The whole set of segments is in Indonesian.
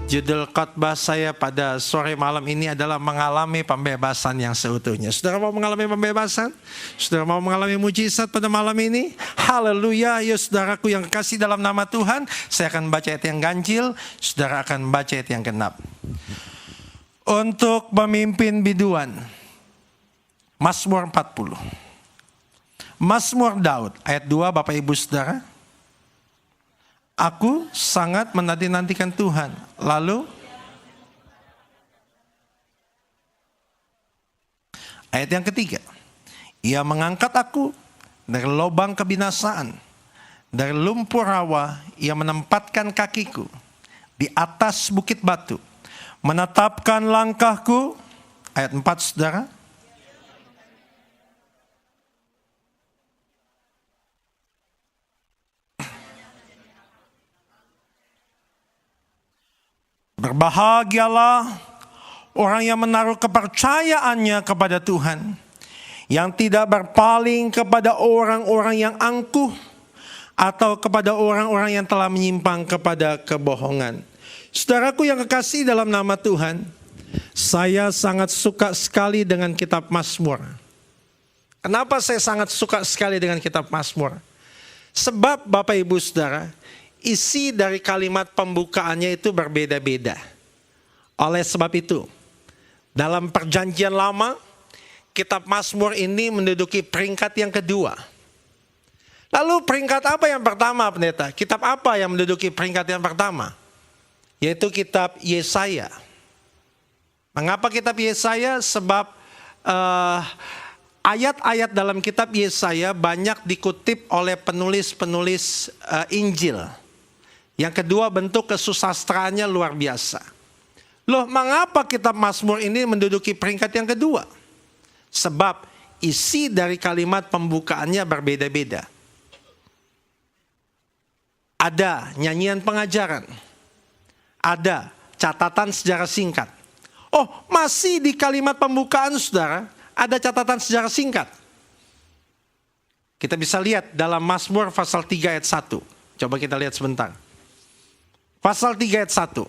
Judul khotbah saya pada sore malam ini adalah mengalami pembebasan yang seutuhnya. Saudara mau mengalami pembebasan? Saudara mau mengalami mujizat pada malam ini? Haleluya, ya saudaraku yang kasih dalam nama Tuhan. Saya akan baca ayat yang ganjil, saudara akan baca ayat yang genap. Untuk pemimpin biduan, Mazmur 40. Mazmur Daud, ayat 2 Bapak Ibu Saudara. Aku sangat menanti-nantikan Tuhan. Lalu ayat yang ketiga. Ia mengangkat aku dari lubang kebinasaan. Dari lumpur rawa ia menempatkan kakiku di atas bukit batu. Menetapkan langkahku. Ayat 4 saudara. Berbahagialah orang yang menaruh kepercayaannya kepada Tuhan, yang tidak berpaling kepada orang-orang yang angkuh atau kepada orang-orang yang telah menyimpang kepada kebohongan. Saudaraku yang kekasih dalam nama Tuhan, saya sangat suka sekali dengan kitab Mazmur. Kenapa saya sangat suka sekali dengan kitab Mazmur? Sebab Bapak Ibu Saudara, isi dari kalimat pembukaannya itu berbeda-beda. Oleh sebab itu, dalam perjanjian lama, kitab Mazmur ini menduduki peringkat yang kedua. Lalu peringkat apa yang pertama, pendeta? Kitab apa yang menduduki peringkat yang pertama? Yaitu kitab Yesaya. Mengapa kitab Yesaya? Sebab ayat-ayat dalam kitab Yesaya banyak dikutip oleh penulis-penulis Injil. Yang kedua, bentuk kesusastraannya luar biasa. Loh, mengapa kitab Mazmur ini menduduki peringkat yang kedua? Sebab isi dari kalimat pembukaannya berbeda-beda. Ada nyanyian pengajaran. Ada catatan sejarah singkat. Oh, masih di kalimat pembukaan saudara, ada catatan sejarah singkat. Kita bisa lihat dalam Mazmur pasal 3 ayat 1. Coba kita lihat sebentar. Pasal 3 ayat 1.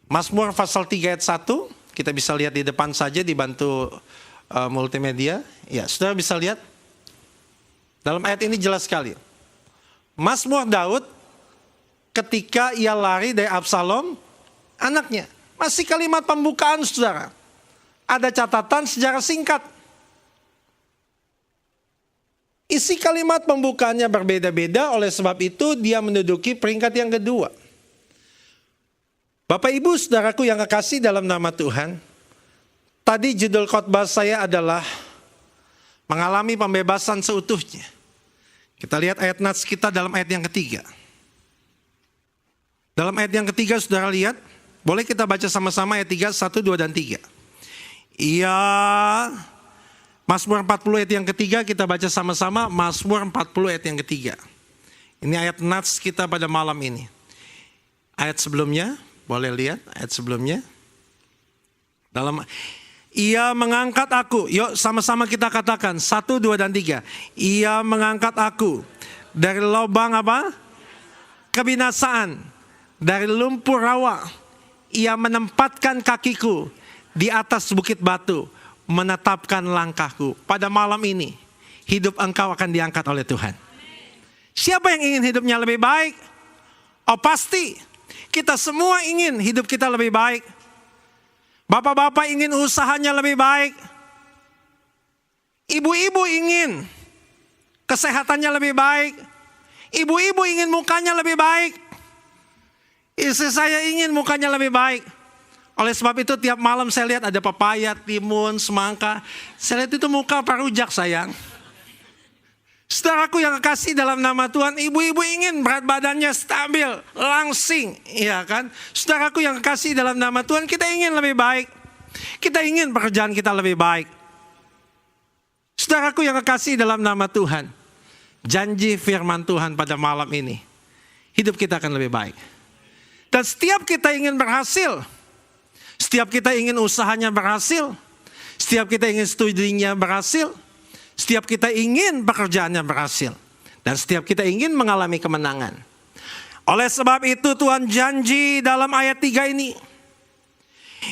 Mazmur pasal 3 ayat 1. Kita bisa lihat di depan saja dibantu multimedia. Ya, saudara bisa lihat. Dalam ayat ini jelas sekali. Mazmur Daud ketika ia lari dari Absalom, anaknya. Masih kalimat pembukaan saudara. Ada catatan sejarah singkat. Isi kalimat pembukaannya berbeda-beda, oleh sebab itu dia menduduki peringkat yang kedua. Bapak Ibu saudaraku yang kekasih dalam nama Tuhan, tadi judul khotbah saya adalah mengalami pembebasan seutuhnya. Kita lihat ayat nats kita dalam ayat yang ketiga. Dalam ayat yang ketiga saudara lihat, boleh kita baca sama-sama ayat 3, 1, 2, dan 3. Ia Mazmur 40 ayat yang ketiga, kita baca sama-sama Mazmur 40 ayat yang ketiga. Ini ayat nats kita pada malam ini. Ayat sebelumnya, boleh lihat ayat sebelumnya. Ia mengangkat aku, yuk sama-sama kita katakan 1, 2, dan 3. Ia mengangkat aku dari lubang apa? Kebinasaan, dari lumpur rawa. Ia menempatkan kakiku di atas bukit batu, menetapkan langkahku. Pada malam ini, hidup engkau akan diangkat oleh Tuhan. Siapa yang ingin hidupnya lebih baik? Oh pasti, kita semua ingin hidup kita lebih baik. Bapak-bapak ingin usahanya lebih baik. Ibu-ibu ingin kesehatannya lebih baik. Ibu-ibu ingin mukanya lebih baik. Istri saya ingin mukanya lebih baik. Oleh sebab itu tiap malam saya lihat ada pepaya, timun, semangka. Saya lihat itu muka parujak sayang. Saudaraku yang kekasih dalam nama Tuhan, ibu-ibu ingin berat badannya stabil, langsing. Iya kan? Saudaraku yang kekasih dalam nama Tuhan, kita ingin lebih baik. Kita ingin pekerjaan kita lebih baik. Saudaraku yang kekasih dalam nama Tuhan, janji firman Tuhan pada malam ini, hidup kita akan lebih baik. Dan setiap kita ingin berhasil, setiap kita ingin usahanya berhasil, setiap kita ingin studinya berhasil, setiap kita ingin pekerjaannya berhasil, dan setiap kita ingin mengalami kemenangan. Oleh sebab itu Tuhan janji dalam ayat 3 ini,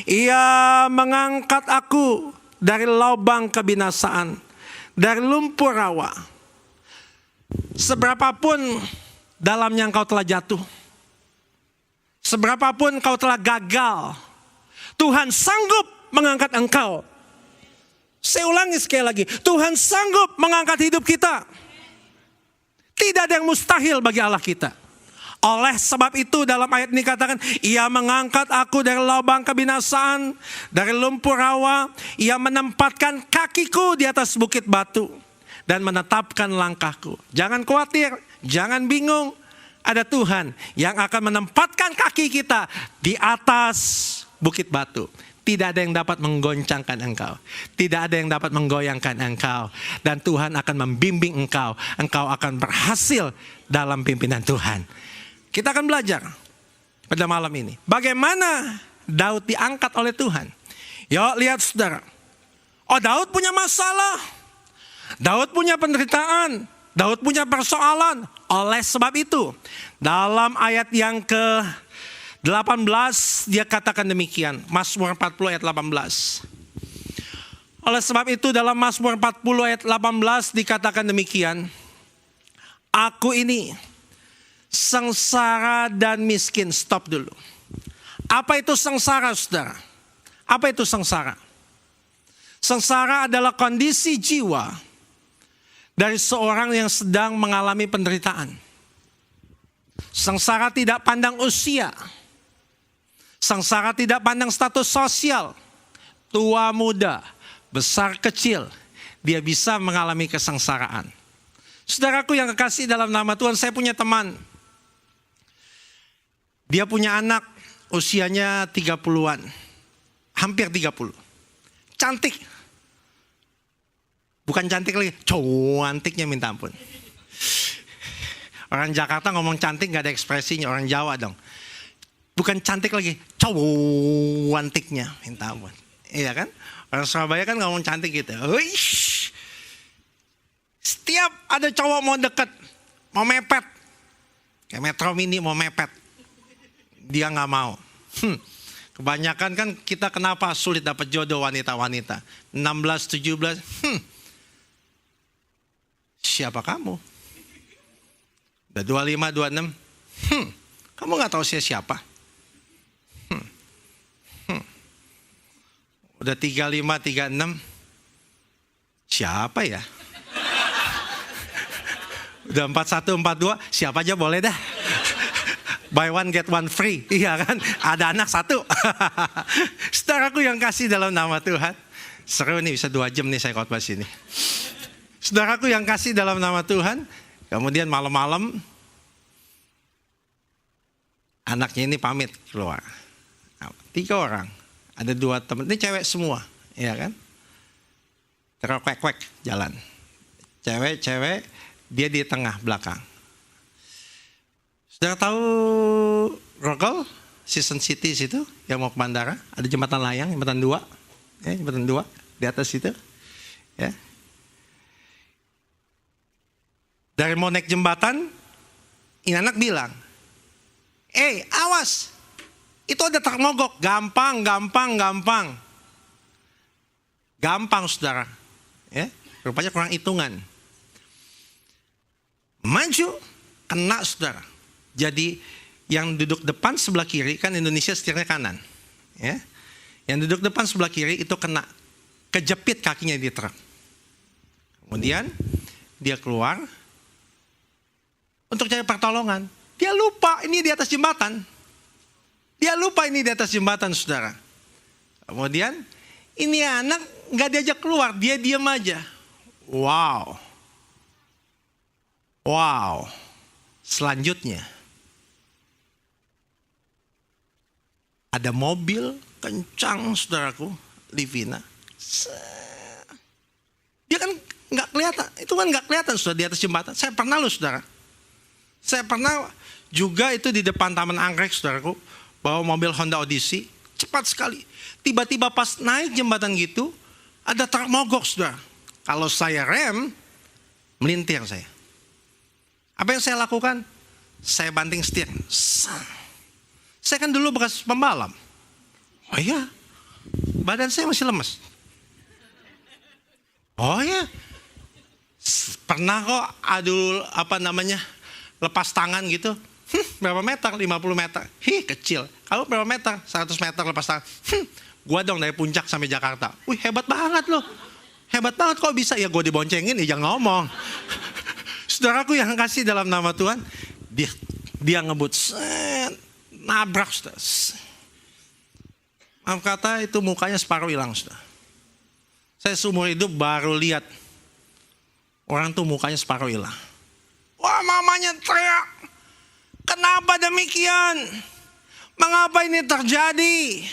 Ia mengangkat aku dari lubang kebinasaan, dari lumpur rawa. Seberapapun dalamnya engkau telah jatuh, seberapapun engkau telah gagal, Tuhan sanggup mengangkat engkau. Saya ulangi sekali lagi, Tuhan sanggup mengangkat hidup kita. Tidak ada yang mustahil bagi Allah kita. Oleh sebab itu dalam ayat ini katakan, Ia mengangkat aku dari lubang kebinasaan, dari lumpur rawa. Ia menempatkan kakiku di atas bukit batu dan menetapkan langkahku. Jangan khawatir, jangan bingung. Ada Tuhan yang akan menempatkan kaki kita di atas bukit batu. Tidak ada yang dapat menggoncangkan engkau. Tidak ada yang dapat menggoyangkan engkau. Dan Tuhan akan membimbing engkau. Engkau akan berhasil dalam pimpinan Tuhan. Kita akan belajar pada malam ini. Bagaimana Daud diangkat oleh Tuhan. Yuk lihat saudara. Oh, Daud punya masalah. Daud punya penderitaan. Daud punya persoalan. Oleh sebab itu, dalam ayat yang ke-18 dia katakan demikian. Mazmur 40 ayat 18. Oleh sebab itu dalam Mazmur 40 ayat 18 dikatakan demikian. Aku ini sengsara dan miskin. Stop dulu. Apa itu sengsara, saudara? Apa itu sengsara? Sengsara adalah kondisi jiwa dari seorang yang sedang mengalami penderitaan. Sengsara tidak pandang usia. Sengsara tidak pandang status sosial. Tua muda, besar kecil, dia bisa mengalami kesengsaraan. Saudaraku yang kekasih dalam nama Tuhan, saya punya teman. Dia punya anak usianya 30-an. Hampir 30. Cantik. Bukan cantik lagi, cantiknya minta ampun. Orang Jakarta ngomong cantik gak ada ekspresinya, orang Jawa dong. Bukan cantik lagi, cantiknya minta ampun. Iya kan? Orang Surabaya kan ngomong cantik gitu. Wish. Setiap ada cowok mau deket, mau mepet. Kayak Metro Mini mau mepet. Dia gak mau. Kebanyakan kan kita kenapa sulit dapat jodoh wanita-wanita. 16, 17, siapa kamu? Udah 25, 26, kamu gak tahu saya siapa? Udah 35, 36, siapa ya? Udah 41, 42, siapa aja boleh dah. Buy one get one free, iya kan? Ada anak satu. Saudaraku yang kasih dalam nama Tuhan. Seru nih, bisa 2 jam nih saya khotbah sini. Saudaraku yang kasih dalam nama Tuhan. Kemudian malam-malam anaknya ini pamit keluar. 3 orang, ada 2 teman. Ini cewek semua, iya kan? Terus kwek-kwek jalan. Cewek, dia di tengah belakang. Sudah tahu Rogol, Season City situ yang mau ke bandara, ada jembatan layang, jembatan 2, ya, jembatan 2 di atas situ, ya. Dari mau naik jembatan, ini anak bilang, awas, itu ada truk mogok, gampang, saudara, ya, rupanya kurang hitungan, maju, kena saudara. Jadi yang duduk depan sebelah kiri, kan Indonesia setirnya kanan. Ya. Yang duduk depan sebelah kiri itu kena, kejepit kakinya di truk. Kemudian dia keluar untuk cari pertolongan. Dia lupa ini di atas jembatan. Saudara. Kemudian ini anak gak diajak keluar, dia diam aja. Wow. Selanjutnya ada mobil kencang, saudaraku, Livina. Dia kan nggak kelihatan, itu kan nggak kelihatan sudah di atas jembatan. Saya pernah loh, saudara. Saya pernah juga itu di depan Taman Anggrek, saudaraku, bawa mobil Honda Odyssey, cepat sekali. Tiba-tiba pas naik jembatan gitu, ada truk mogok, saudara. Kalau saya rem, melintir saya. Apa yang saya lakukan? Saya banting setir. Saya kan dulu bekas pembalap. Oh iya, badan saya masih lemes. Oh iya, pernah kok lepas tangan gitu. Berapa meter? 50 meter. Kecil. Kalau berapa meter? 100 meter lepas tangan. Gua dong dari puncak sampai Jakarta. Wih, hebat banget loh. Hebat banget kok bisa. Ya gue diboncengin, ya jangan ngomong. Saudaraku yang kasih dalam nama Tuhan, dia ngebut, nabrak, saudara. Maaf kata itu mukanya separuh hilang, saudara. Saya seumur hidup baru lihat orang tuh mukanya separuh hilang. Wah, mamanya teriak. Kenapa demikian? Mengapa ini terjadi?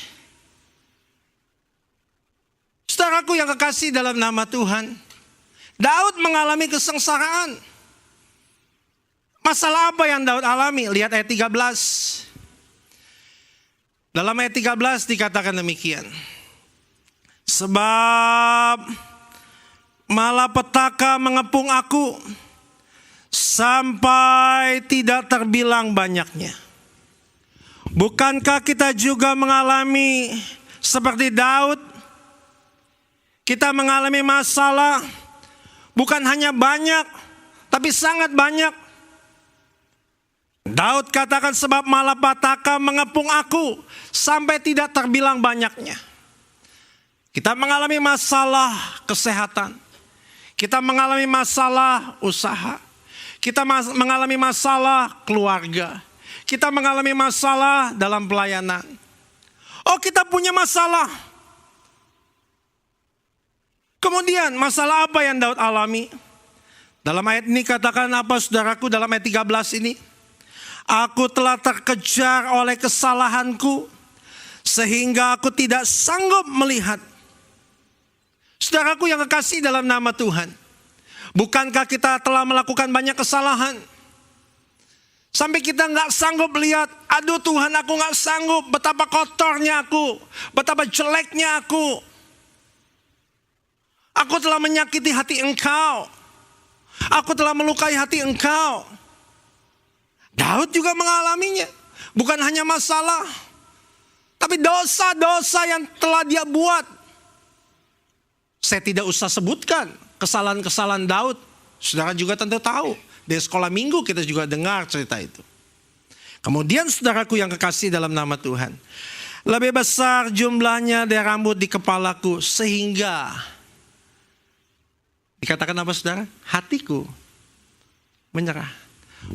Saudaraku yang kekasih dalam nama Tuhan, Daud mengalami kesengsaraan. Masalah apa yang Daud alami? Lihat ayat 13. Dalam ayat 13 dikatakan demikian. Sebab malapetaka mengepung aku sampai tidak terbilang banyaknya. Bukankah kita juga mengalami seperti Daud? Kita mengalami masalah bukan hanya banyak, tapi sangat banyak. Daud katakan sebab malapetaka mengepung aku sampai tidak terbilang banyaknya. Kita mengalami masalah kesehatan. Kita mengalami masalah usaha. Kita mengalami masalah keluarga. Kita mengalami masalah dalam pelayanan. Oh, kita punya masalah. Kemudian masalah apa yang Daud alami? Dalam ayat ini katakan apa saudaraku dalam ayat 13 ini? Aku telah terkejar oleh kesalahanku sehingga aku tidak sanggup melihat. Saudaraku yang kekasih dalam nama Tuhan, bukankah kita telah melakukan banyak kesalahan? Sampai kita nggak sanggup lihat, aduh Tuhan aku nggak sanggup, betapa kotornya aku, betapa jeleknya aku. Aku telah menyakiti hati Engkau. Aku telah melukai hati Engkau. Daud juga mengalaminya. Bukan hanya masalah, tapi dosa-dosa yang telah dia buat. Saya tidak usah sebutkan kesalahan-kesalahan Daud. Saudara juga tentu tahu. Di sekolah minggu kita juga dengar cerita itu. Kemudian saudaraku yang kekasih dalam nama Tuhan, lebih besar jumlahnya dari rambut di kepalaku sehingga dikatakan apa saudara? Hatiku menyerah.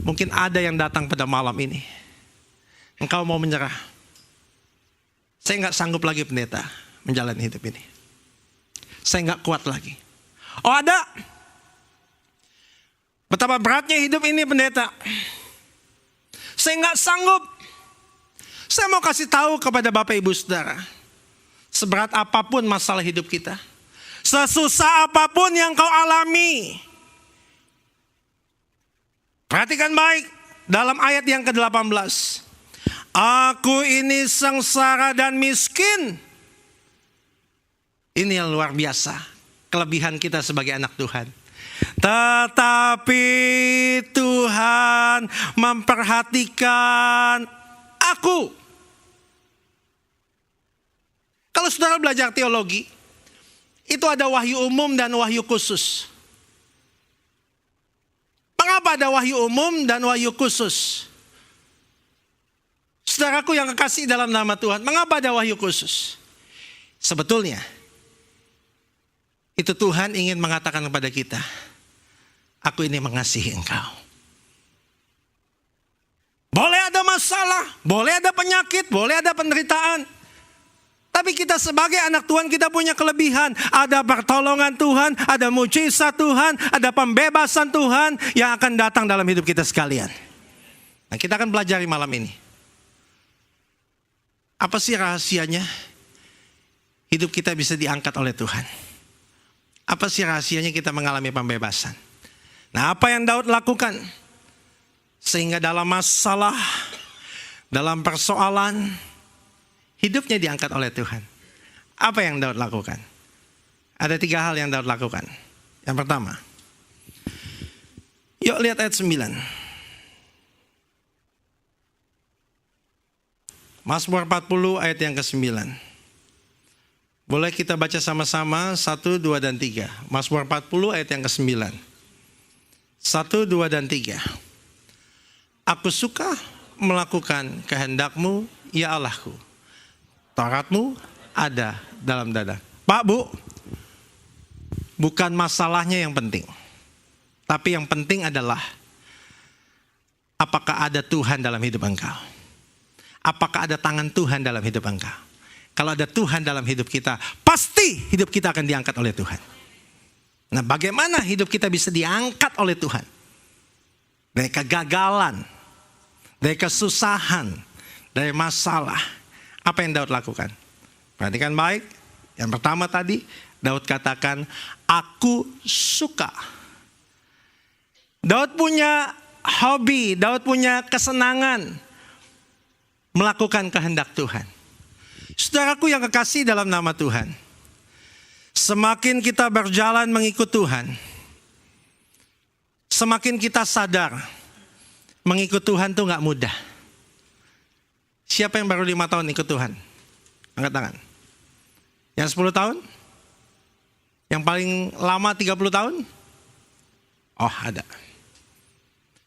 Mungkin ada yang datang pada malam ini. Engkau mau menyerah. Saya nggak sanggup lagi pendeta menjalani hidup ini. Saya nggak kuat lagi. Oh ada. Betapa beratnya hidup ini pendeta. Saya nggak sanggup. Saya mau kasih tahu kepada Bapak Ibu Saudara. Seberat apapun masalah hidup kita. Sesusah apapun yang kau alami. Perhatikan baik dalam ayat yang ke-18. Aku ini sengsara dan miskin. Ini yang luar biasa. Kelebihan kita sebagai anak Tuhan. Tetapi Tuhan memperhatikan aku. Kalau saudara belajar teologi, itu ada wahyu umum dan wahyu khusus. Mengapa ada wahyu umum dan wahyu khusus? Saudaraku yang kekasih dalam nama Tuhan, mengapa ada wahyu khusus? Sebetulnya, itu Tuhan ingin mengatakan kepada kita, aku ini mengasihi engkau. Boleh ada masalah, boleh ada penyakit, boleh ada penderitaan. Tapi kita sebagai anak Tuhan kita punya kelebihan. Ada pertolongan Tuhan, ada mujizat Tuhan, ada pembebasan Tuhan yang akan datang dalam hidup kita sekalian. Nah, kita akan pelajari malam ini. Apa sih rahasianya hidup kita bisa diangkat oleh Tuhan? Apa sih rahasianya kita mengalami pembebasan? Nah, apa yang Daud lakukan? Sehingga dalam masalah, dalam persoalan, hidupnya diangkat oleh Tuhan. Apa yang Daud lakukan? Ada 3 hal yang Daud lakukan. Yang pertama, yuk lihat ayat 9. Mazmur 40 ayat yang ke-9. Boleh kita baca sama-sama 1, 2, dan 3. Mazmur 40 ayat yang ke-9. 1, 2, dan 3. Aku suka melakukan kehendak-Mu, ya Allahku. Taurat-Mu ada dalam dada. Pak, Bu, bukan masalahnya yang penting. Tapi yang penting adalah apakah ada Tuhan dalam hidup engkau? Apakah ada tangan Tuhan dalam hidup engkau? Kalau ada Tuhan dalam hidup kita, pasti hidup kita akan diangkat oleh Tuhan. Nah, bagaimana hidup kita bisa diangkat oleh Tuhan? Dari kegagalan, dari kesusahan, dari masalah. Apa yang Daud lakukan? Perhatikan baik. Yang pertama tadi, Daud katakan, aku suka. Daud punya hobi, Daud punya kesenangan melakukan kehendak Tuhan. Saudaraku yang kekasih dalam nama Tuhan, semakin kita berjalan mengikut Tuhan, semakin kita sadar mengikut Tuhan itu gak mudah. Siapa yang baru 5 tahun ikut Tuhan? Angkat tangan. Yang 10 tahun? Yang paling lama 30 tahun? Oh, ada.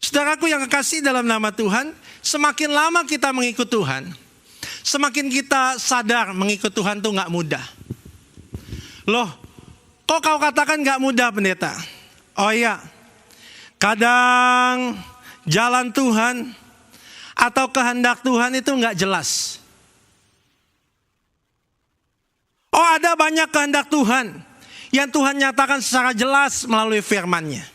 Saudaraku yang kekasih dalam nama Tuhan, semakin lama kita mengikut Tuhan, semakin kita sadar mengikut Tuhan itu gak mudah. Loh, kok kau katakan gak mudah, pendeta? Oh iya, kadang jalan Tuhan atau kehendak Tuhan itu gak jelas. Oh, ada banyak kehendak Tuhan yang Tuhan nyatakan secara jelas melalui firman-Nya.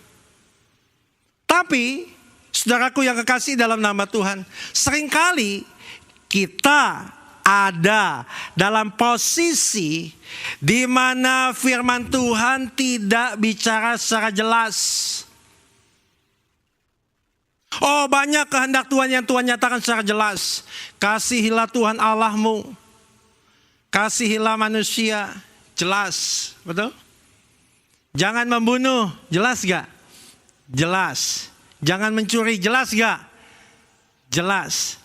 Tapi, saudaraku yang kekasih dalam nama Tuhan, seringkali kita ada dalam posisi di mana firman Tuhan tidak bicara secara jelas. Oh, banyak kehendak Tuhan yang Tuhan nyatakan secara jelas. Kasihilah Tuhan Allahmu, kasihilah manusia, jelas, betul? Jangan membunuh, jelas gak? Jelas. Jangan mencuri, jelas gak? Jelas.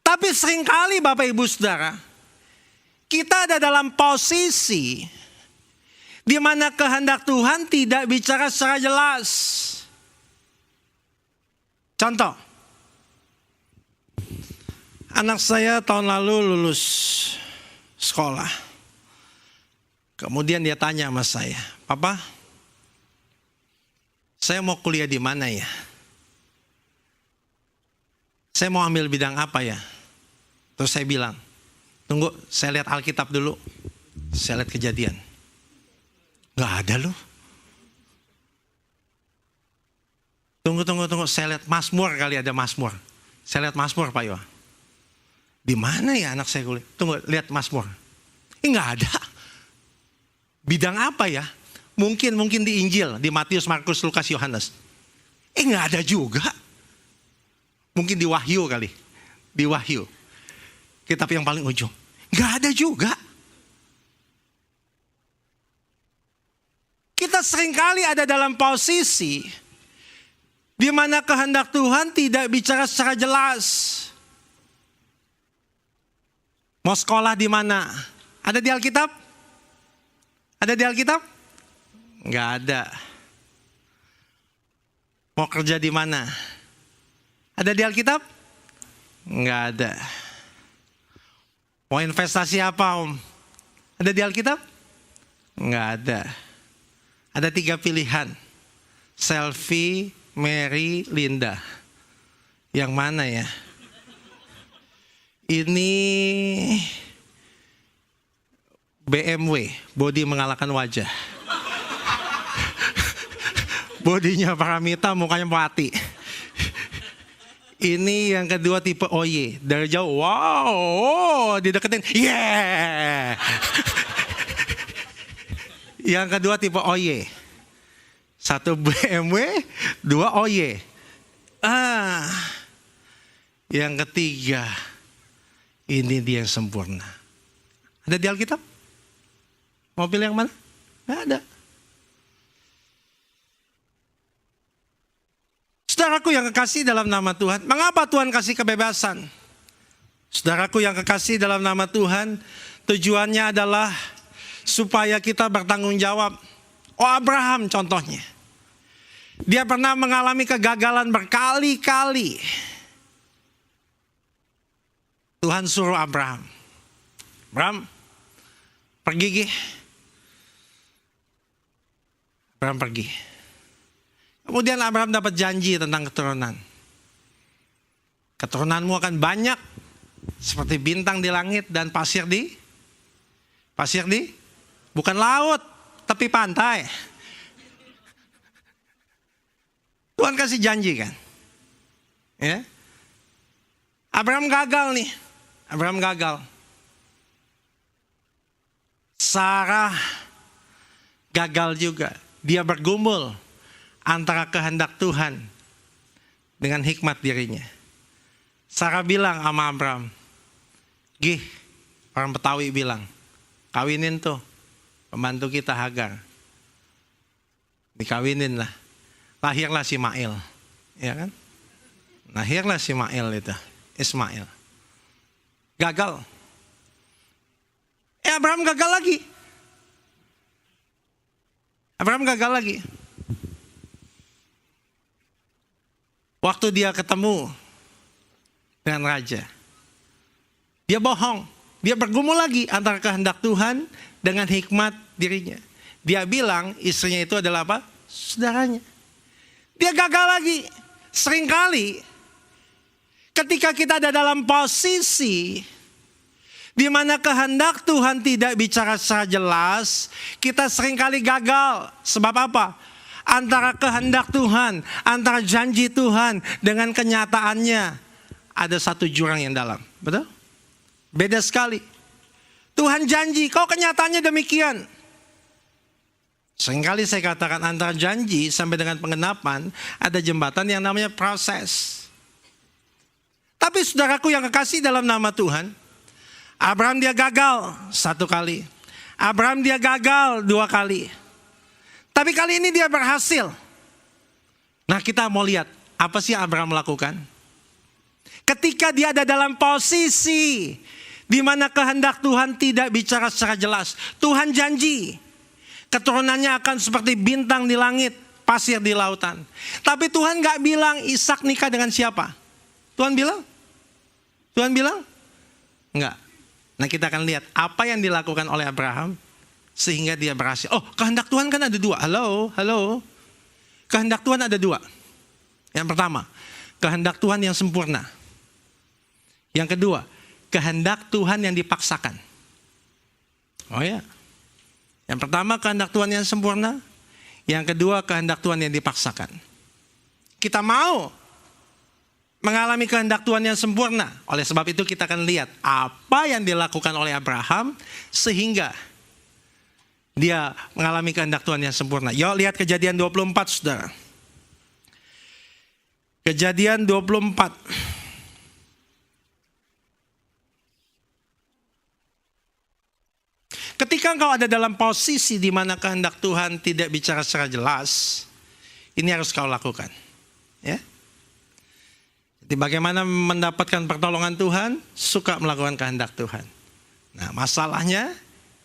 Tapi seringkali Bapak Ibu Saudara, kita ada dalam posisi di mana kehendak Tuhan tidak bicara secara jelas. Contoh, anak saya tahun lalu lulus sekolah. Kemudian dia tanya sama saya, Papa, saya mau kuliah di mana ya? Saya mau ambil bidang apa ya? Terus saya bilang, tunggu, saya lihat Alkitab dulu. Saya lihat Kejadian. Gak ada loh. Tunggu, saya lihat Mazmur, kali ada Mazmur. Saya lihat Mazmur, Pak Yo. Di mana ya anak saya kuliah? Tunggu, lihat Mazmur. Gak ada. Bidang apa ya? Mungkin di Injil, di Matius, Markus, Lukas, Yohanes. Gak ada juga. Mungkin di Wahyu kali. Di Wahyu. Kitab yang paling ujung. Gak ada juga. Kita seringkali ada dalam posisi di mana kehendak Tuhan tidak bicara secara jelas. Mau sekolah di mana? Ada di Alkitab? Ada di Alkitab? Gak ada. Mau kerja di mana? Ada di Alkitab? Gak ada. Mau investasi apa, Om? Ada di Alkitab? Nggak ada. Ada 3 pilihan. Selfie, Mary, Linda. Yang mana ya? Ini BMW, body mengalahkan wajah. Bodinya Paramita, mukanya Pati. Ini yang kedua tipe OY. Dari jauh, wow, dideketin, yeah. Yang kedua tipe OY. 1 BMW, 2 OY. Yang ketiga, ini dia yang sempurna. Ada di Alkitab? Mau pilih yang mana? Nggak ada. Saudaraku yang kekasih dalam nama Tuhan, mengapa Tuhan kasih kebebasan? Saudaraku yang kekasih dalam nama Tuhan, tujuannya adalah supaya kita bertanggung jawab. Oh, Abraham contohnya. Dia pernah mengalami kegagalan berkali-kali. Tuhan suruh Abraham, pergi. Abraham pergi. Kemudian Abraham dapat janji tentang keturunan. Keturunanmu akan banyak seperti bintang di langit dan pasir di bukan laut tapi pantai. Tuhan kasih janji kan? Ya. Abraham gagal nih. Sarah gagal juga. Dia bergumul antara kehendak Tuhan dengan hikmat dirinya. Sarah bilang sama Abraham, "Gih," orang Betawi bilang, "kawinin tuh pembantu kita Hagar." Dikawinin lah. Lahirlah Ismail. Ya kan? Lahirlah Ismail itu. Ismail. Gagal. Abraham gagal lagi. Waktu dia ketemu dengan raja, dia bohong. Dia bergumul lagi antara kehendak Tuhan dengan hikmat dirinya. Dia bilang istrinya itu adalah apa? Saudaranya. Dia gagal lagi. Seringkali ketika kita ada dalam posisi di mana kehendak Tuhan tidak bicara secara jelas, kita seringkali gagal. Sebab apa? Antara kehendak Tuhan, antara janji Tuhan dengan kenyataannya ada satu jurang yang dalam. Betul? Beda sekali. Tuhan janji, kok kenyataannya demikian. Seringkali saya katakan antara janji sampai dengan penggenapan ada jembatan yang namanya proses. Tapi saudaraku yang kekasih dalam nama Tuhan, Abraham dia gagal 1 kali. Abraham dia gagal 2 kali. Tapi kali ini dia berhasil. Nah, kita mau lihat apa sih yang Abraham lakukan. Ketika dia ada dalam posisi di mana kehendak Tuhan tidak bicara secara jelas. Tuhan janji keturunannya akan seperti bintang di langit, pasir di lautan. Tapi Tuhan gak bilang Ishak nikah dengan siapa. Tuhan bilang? Enggak. Nah, kita akan lihat apa yang dilakukan oleh Abraham sehingga dia berhasil. Oh, kehendak Tuhan kan ada 2. Halo. Kehendak Tuhan ada 2. Yang pertama, kehendak Tuhan yang sempurna. Yang kedua, kehendak Tuhan yang dipaksakan. Oh ya. Yang pertama, kehendak Tuhan yang sempurna. Yang kedua, kehendak Tuhan yang dipaksakan. Kita mau mengalami kehendak Tuhan yang sempurna. Oleh sebab itu kita akan lihat apa yang dilakukan oleh Abraham sehingga dia mengalami kehendak Tuhan yang sempurna. Yuk lihat Kejadian 24, saudara. Kejadian 24. Ketika engkau ada dalam posisi di mana kehendak Tuhan tidak bicara secara jelas, ini harus kau lakukan. Ya. Jadi bagaimana mendapatkan pertolongan Tuhan? Suka melakukan kehendak Tuhan. Nah, masalahnya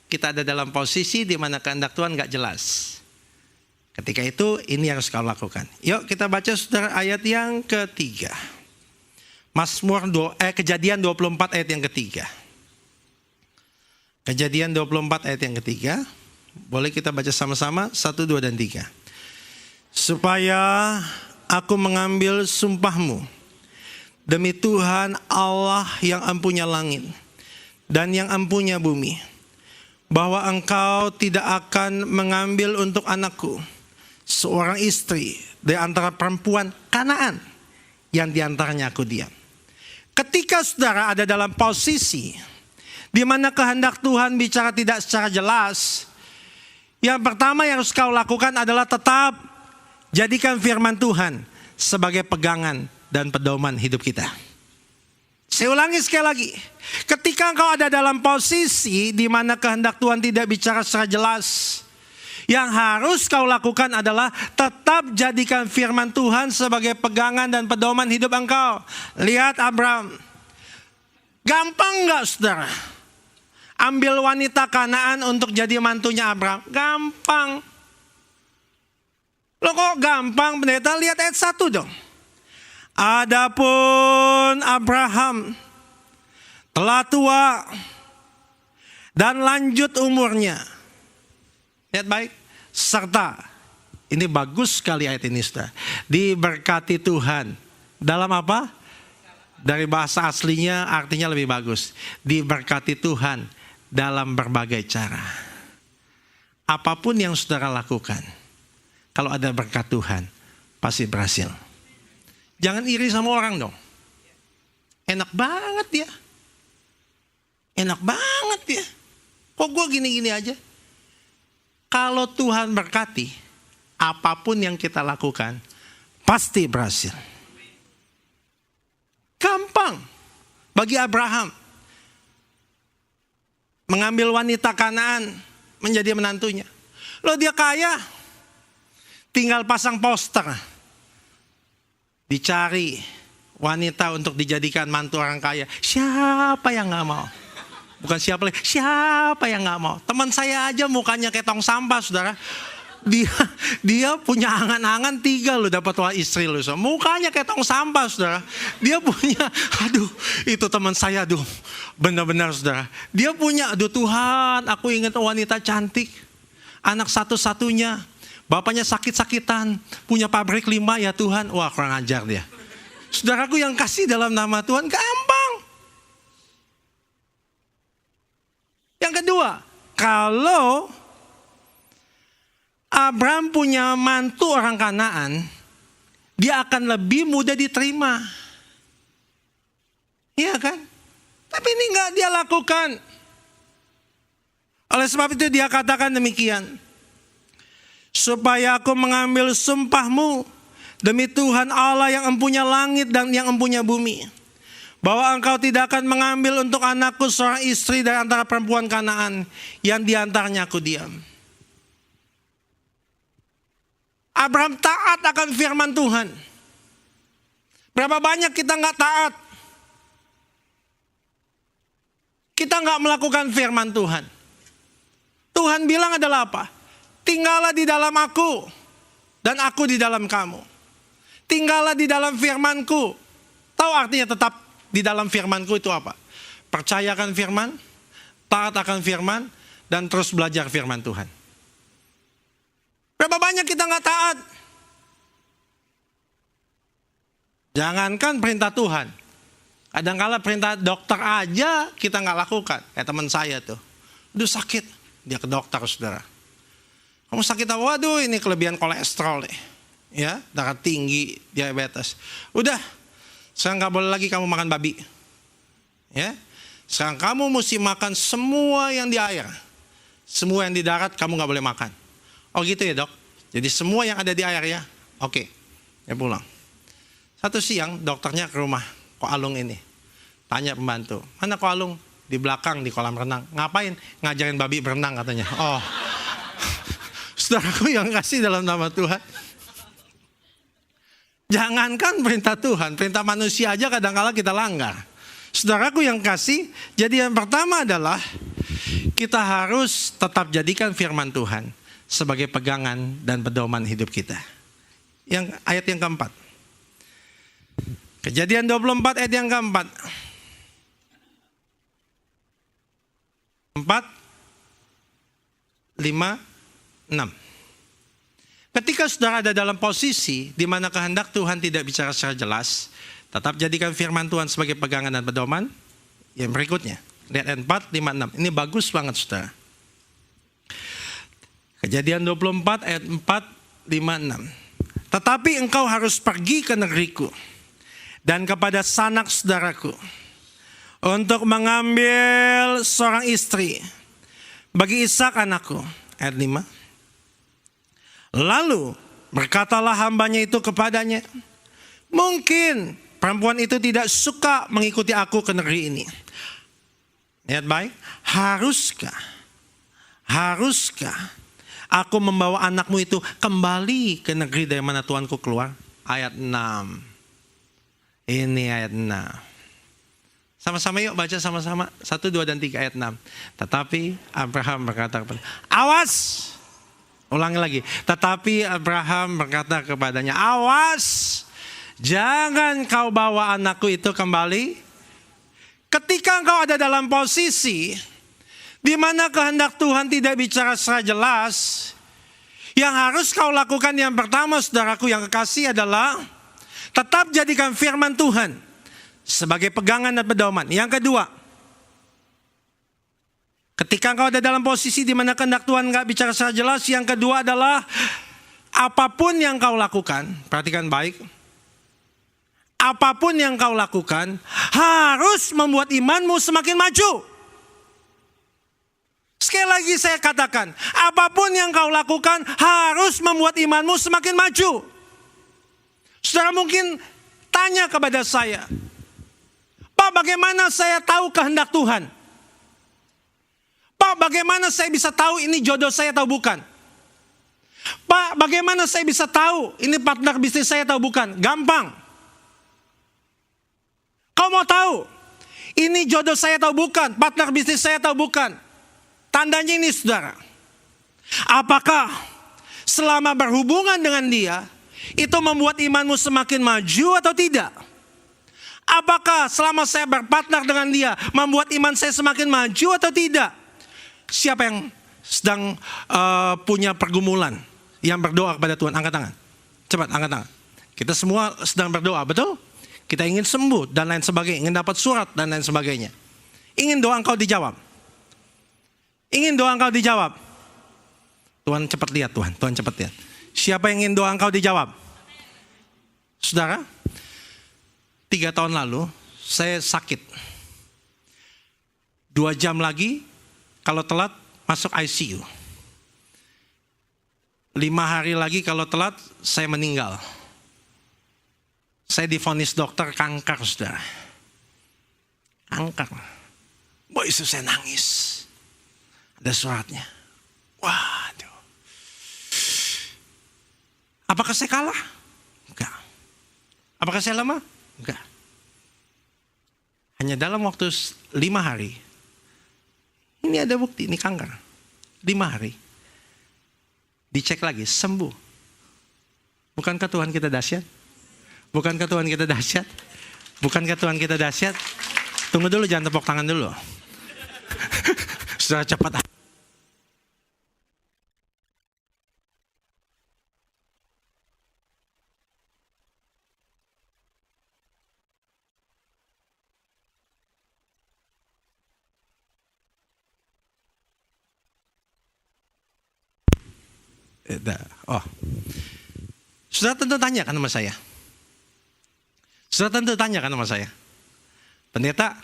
kita ada dalam posisi di mana kehendak Tuhan gak jelas. Ketika itu ini harus kau lakukan. Yuk kita baca saudara ayat yang ketiga. Kejadian 24 ayat yang ketiga. Kejadian 24 ayat yang ketiga. Boleh kita baca sama-sama 1, 2, dan 3. Supaya aku mengambil sumpahmu demi Tuhan Allah yang empunya langit dan yang empunya bumi, bahwa engkau tidak akan mengambil untuk anakku seorang istri dari antara perempuan Kanaan yang diantaranya aku diam. Ketika saudara ada dalam posisi di mana kehendak Tuhan bicara tidak secara jelas, yang pertama yang harus kau lakukan adalah tetap jadikan firman Tuhan sebagai pegangan dan pedoman hidup kita. Saya ulangi sekali lagi. Ketika engkau ada dalam posisi di mana kehendak Tuhan tidak bicara secara jelas, yang harus kau lakukan adalah tetap jadikan firman Tuhan sebagai pegangan dan pedoman hidup engkau. Lihat Abraham. Gampang nggak saudara? Ambil wanita Kanaan untuk jadi mantunya Abraham. Gampang. Loh kok gampang pendeta? Lihat ayat 1 dong. Adapun Abraham telah tua dan lanjut umurnya. Lihat baik. Serta, ini bagus sekali ayat ini saudara. Diberkati Tuhan. Dalam apa? Dari bahasa aslinya artinya lebih bagus. Diberkati Tuhan dalam berbagai cara. Apapun yang saudara lakukan, kalau ada berkat Tuhan, pasti berhasil. Jangan iri sama orang dong. Enak banget dia. Enak banget dia. Kok gue gini-gini aja? Kalau Tuhan berkati, apapun yang kita lakukan, pasti berhasil. Gampang bagi Abraham mengambil wanita Kanaan menjadi menantunya. Loh dia kaya, tinggal pasang poster. Dicari wanita untuk dijadikan mantu orang kaya. Siapa yang gak mau? Bukan siapa lagi, siapa yang gak mau? Teman saya aja mukanya kayak tong sampah saudara. Dia punya angan-angan 3 loh dapat istri loh. So. Mukanya kayak tong sampah saudara. Dia punya, aduh itu teman saya aduh. Benar-benar saudara. Dia punya, aduh Tuhan aku ingat wanita cantik. Anak satu-satunya. Bapaknya sakit-sakitan. Punya pabrik 5 ya Tuhan. Wah kurang ajar dia. Saudaraku yang kasih dalam nama Tuhan gampang. Yang kedua. Kalau Abraham punya mantu orang Kanaan, dia akan lebih mudah diterima. Iya kan? Tapi ini enggak dia lakukan. Oleh sebab itu dia katakan demikian. Supaya aku mengambil sumpahmu demi Tuhan Allah yang empunya langit dan yang empunya bumi. Bahwa engkau tidak akan mengambil untuk anakku seorang istri dari antara perempuan Kanaan yang diantaranya aku diam. Abraham taat akan firman Tuhan. Berapa banyak kita nggak taat? Kita nggak melakukan firman Tuhan. Tuhan bilang adalah apa? Tinggallah di dalam aku dan aku di dalam kamu. Tinggallah di dalam firmanku. Tahu artinya tetap di dalam firmanku itu apa? Percayakan firman, taat akan firman, dan terus belajar firman Tuhan. Berapa banyak kita nggak taat? Jangankan perintah Tuhan. Kadang-kala perintah dokter aja kita nggak lakukan. Kayak teman saya tuh. Aduh sakit. Dia ke dokter saudara. Kamu sakit apa? Waduh ini kelebihan kolesterol nih. Ya, darah tinggi, diabetes. Udah, sekarang nggak boleh lagi kamu makan babi. Ya, sekarang kamu mesti makan semua yang di air. Semua yang di darat kamu nggak boleh makan. Oh gitu ya dok. Jadi semua yang ada di air ya. Oke. Ya pulang. Satu siang dokternya ke rumah Ko Alung ini. Tanya pembantu. Mana Ko Alung? Di belakang di kolam renang. Ngapain? Ngajarin babi berenang katanya. Oh. Saudaraku yang kasih dalam nama Tuhan. Jangankan perintah Tuhan. Perintah manusia aja kadang-kala kita langgar. Saudaraku yang kasih. Jadi yang pertama adalah. Kita harus tetap jadikan firman Tuhan sebagai pegangan dan pedoman hidup kita. Yang ayat yang keempat. Kejadian 24 ayat yang keempat. 4, 5, 6. Ketika saudara ada dalam posisi di mana kehendak Tuhan tidak bicara secara jelas, tetap jadikan firman Tuhan sebagai pegangan dan pedoman. Yang berikutnya, lihat ayat 4, 5, 6. Ini bagus banget saudara. Kejadian 24 ayat 4, 5, 6. Tetapi engkau harus pergi ke negeriku dan kepada sanak saudaraku untuk mengambil seorang istri bagi Ishak anakku. Ayat 5. Lalu berkatalah hambanya itu kepadanya, mungkin perempuan itu tidak suka mengikuti aku ke negeri ini. Lihat baik, haruskah aku membawa anakmu itu kembali ke negeri dari mana Tuanku keluar? Ayat 6. Ini ayat 6. Sama-sama yuk baca sama-sama. 1, 2, dan 3 ayat 6. Tetapi Abraham berkata kepada, awas. Ulangi lagi. Tetapi Abraham berkata kepadanya, awas. Jangan kau bawa anakku itu kembali. Ketika engkau ada dalam posisi di mana kehendak Tuhan tidak bicara secara jelas, yang harus kau lakukan yang pertama, saudaraku yang kekasih, adalah tetap jadikan firman Tuhan sebagai pegangan dan pedoman. Yang kedua, ketika engkau ada dalam posisi di mana kehendak Tuhan nggak bicara secara jelas, yang kedua adalah apapun yang kau lakukan, perhatikan baik, apapun yang kau lakukan harus membuat imanmu semakin maju. Sekali lagi saya katakan, apapun yang kau lakukan harus membuat imanmu semakin maju. Saudara mungkin tanya kepada saya, Pak, bagaimana saya tahu kehendak Tuhan? Pak, bagaimana saya bisa tahu ini jodoh saya atau bukan? Pak, bagaimana saya bisa tahu ini partner bisnis saya atau bukan? Gampang. Kau mau tahu ini jodoh saya atau bukan? Partner bisnis saya atau bukan? Tandanya ini, saudara. Apakah selama berhubungan dengan dia, itu membuat imanmu semakin maju atau tidak? Apakah selama saya berpartner dengan dia membuat iman saya semakin maju atau tidak? Siapa yang sedang punya pergumulan, yang berdoa kepada Tuhan? Angkat tangan. Cepat angkat tangan. Kita semua sedang berdoa, betul? Kita ingin sembuh dan lain sebagainya, ingin dapat surat dan lain sebagainya. Ingin doa engkau dijawab. Ingin doa engkau dijawab. Tuhan cepat lihat, Tuhan cepat lihat. Siapa yang ingin doa engkau dijawab? Saudara, 3 tahun lalu saya sakit. 2 jam lagi kalau telat masuk ICU. 5 hari lagi kalau telat saya meninggal. Saya divonis dokter kanker, saudara. Kanker. Boy, itu saya nangis. Ada suratnya. Waduh. Apakah saya kalah? Enggak. Apakah saya lemah? Enggak. Hanya dalam waktu 5 hari. Ini ada bukti, ini kanker. 5 hari. Dicek lagi, sembuh. Bukankah Tuhan kita dahsyat? Bukankah Tuhan kita dahsyat? Bukankah Tuhan kita dahsyat? Tunggu dulu, jangan tepuk tangan dulu. Sudah cepat. Oh, sudah tentu tanya kan sama saya. Sudah tentu tanya kan sama saya. Pendeta,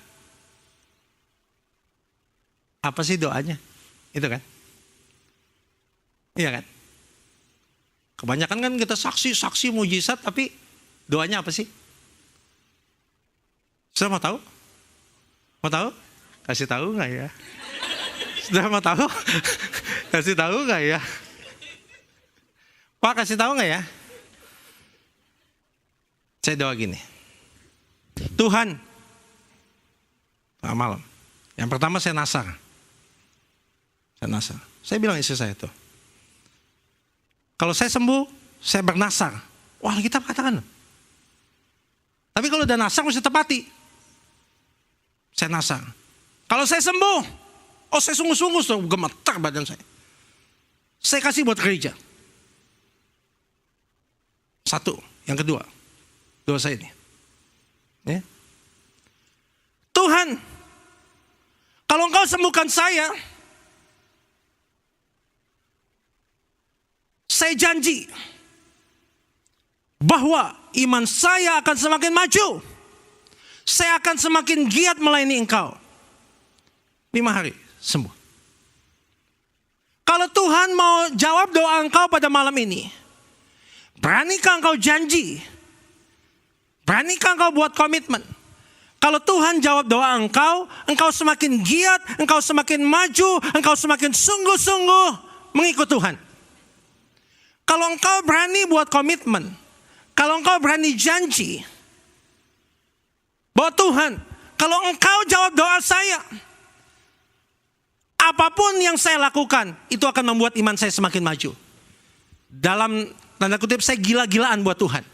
apa sih doanya? Itu kan? Iya kan? Kebanyakan kan kita saksi mujizat, tapi doanya apa sih? Sudah mau tahu? Mau tahu? Kasih tahu nggak ya? Sudah mau tahu? Kasih tahu nggak ya? Pak, kasih tahu nggak ya? Saya doa gini. Tuhan, malam. Yang pertama saya nasar. Saya bilang istri saya tuh, kalau saya sembuh, saya bernasar. Wah, kita katakan. Tapi kalau udah nasar, mesti tepati. Saya nasar. Kalau saya sembuh, oh saya sungguh-sungguh, gemetar badan saya. Saya kasih buat gereja. 1, yang kedua, doa saya ini. Ya. Tuhan, kalau Engkau sembuhkan saya janji bahwa iman saya akan semakin maju. Saya akan semakin giat melayani Engkau. 5 hari, sembuh. Kalau Tuhan mau jawab doa Engkau pada malam ini, beranikah Engkau janji? Beranikah Engkau buat komitmen? Kalau Tuhan jawab doa engkau semakin giat, engkau semakin maju, engkau semakin sungguh-sungguh mengikut Tuhan. Kalau engkau berani buat komitmen, kalau engkau berani janji bahwa Tuhan, kalau engkau jawab doa saya, apapun yang saya lakukan, itu akan membuat iman saya semakin maju. Dalam tanda kutip, saya gila-gilaan buat Tuhan.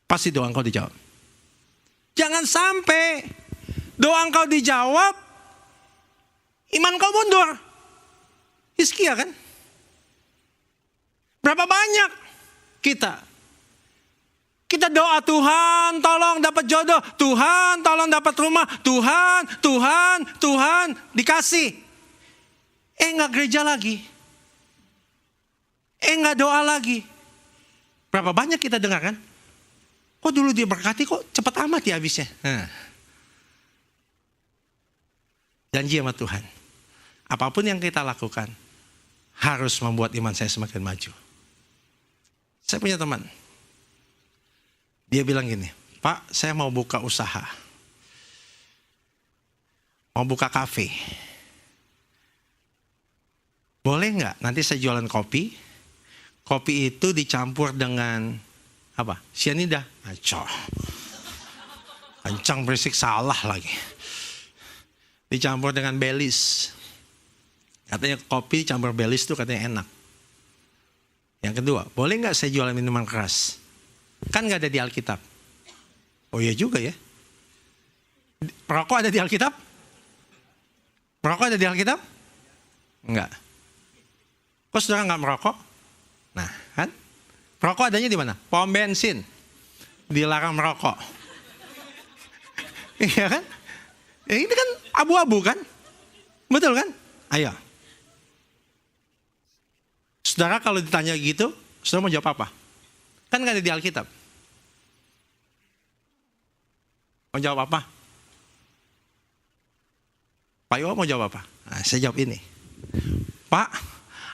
Pasti doa engkau dijawab. Jangan sampai doa engkau dijawab, iman kau mundur. Hizkia kan? Berapa banyak kita doa, Tuhan tolong dapat jodoh, Tuhan tolong dapat rumah, Tuhan dikasih. Enggak gereja lagi. Enggak doa lagi. Berapa banyak kita dengar kan? Kok dulu dia berkati, kok cepat amat ya habisnya. Janji sama Tuhan, apapun yang kita lakukan harus membuat iman saya semakin maju. Saya punya teman, dia bilang gini, Pak, saya mau buka usaha, mau buka kafe. Boleh nggak nanti saya jualan kopi? Kopi itu dicampur dengan apa? Cyanida. Aco. Kencang berisik, salah lagi. Dicampur dengan Baileys. Katanya kopi campur Baileys itu katanya enak. Yang kedua, boleh nggak saya jualan minuman keras? Kan nggak ada di Alkitab. Oh iya juga ya. Perokok ada di Alkitab? Perokok ada di Alkitab? Enggak. Kok saudara nggak merokok? Nah kan, perokok adanya di mana? Pom bensin. Dilarang merokok. Iya kan? Ini kan abu-abu kan? Betul kan? Ayo. Saudara kalau ditanya gitu, saudara mau jawab apa? Kan gak ada di Alkitab. Mau jawab apa? Pak Iwa mau jawab apa? Nah, saya jawab ini. Pak,